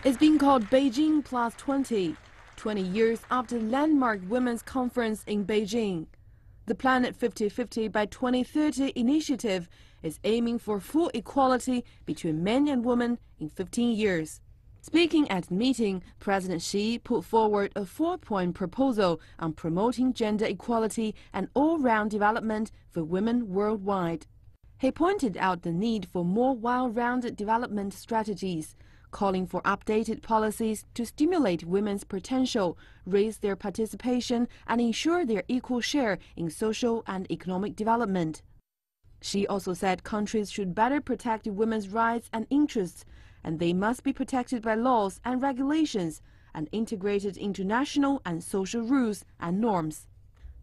It's been called Beijing Plus 20 years after the landmark Women's Conference in Beijing. The Planet 50-50 by 2030 initiative is aiming for full equality between men and women in 15 years. Speaking at the meeting, President Xi put forward a 4-point proposal on promoting gender equality and all-round development for women worldwide. He pointed out the need for more well-rounded development strategies, calling for updated policies to stimulate women's potential, raise their participation, and ensure their equal share in social and economic development. Xi also said countries should better protect women's rights and interests, and they must be protected by laws and regulations and integrated into national and social rules and norms.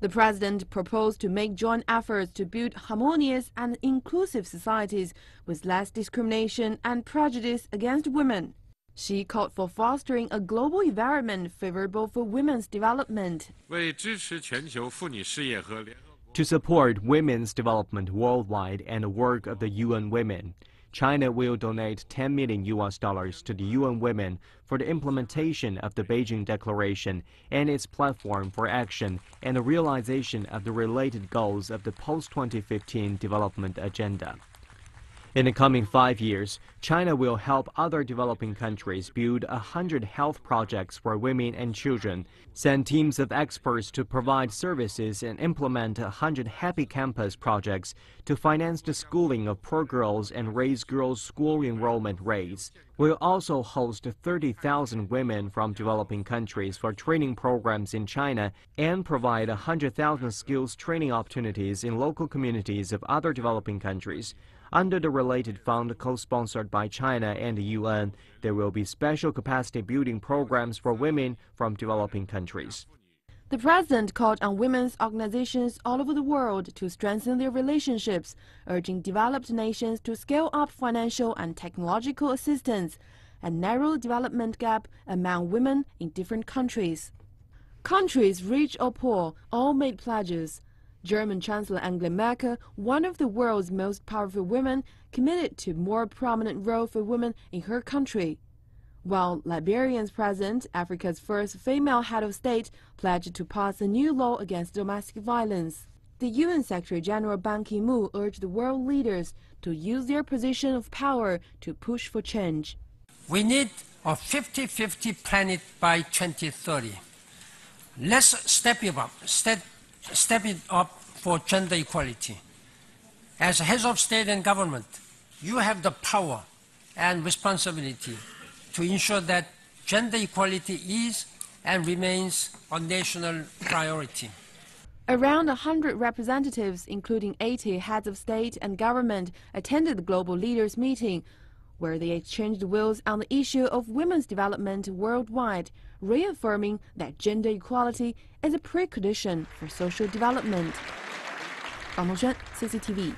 The president proposed to make joint efforts to build harmonious and inclusive societies with less discrimination and prejudice against women. Xi called for fostering a global environment favorable for women's development. To support women's development worldwide and the work of the UN Women, China will donate $10 million to the UN Women for the implementation of the Beijing Declaration and its platform for action and the realization of the related goals of the post-2015 development agenda. In the coming 5 years, China will help other developing countries build 100 health projects for women and children, send teams of experts to provide services and implement 100 Happy Campus projects to finance the schooling of poor girls and raise girls' school enrollment rates. We'll also host 30,000 women from developing countries for training programs in China and provide 100,000 skills training opportunities in local communities of other developing countries. Under the related fund co-sponsored by China and the UN, there will be special capacity building programs for women from developing countries. The president called on women's organizations all over the world to strengthen their relationships, urging developed nations to scale up financial and technological assistance and narrow the development gap among women in different countries. Countries, rich or poor, all made pledges. German Chancellor Angela Merkel, one of the world's most powerful women, committed to more prominent role for women in her country. While Liberia's president, Africa's first female head of state, pledged to pass a new law against domestic violence. The UN Secretary General Ban Ki-moon urged the world leaders to use their position of power to push for change. We need a 50-50 planet by 2030. Let's step it up for gender equality. As heads of state and government, you have the power and responsibility to ensure that gender equality is and remains a national priority. Around 100 representatives, including 80 heads of state and government, attended the global leaders' meeting, where they exchanged views on the issue of women's development worldwide, reaffirming that gender equality is a precondition for social development. 王同轩 CCTV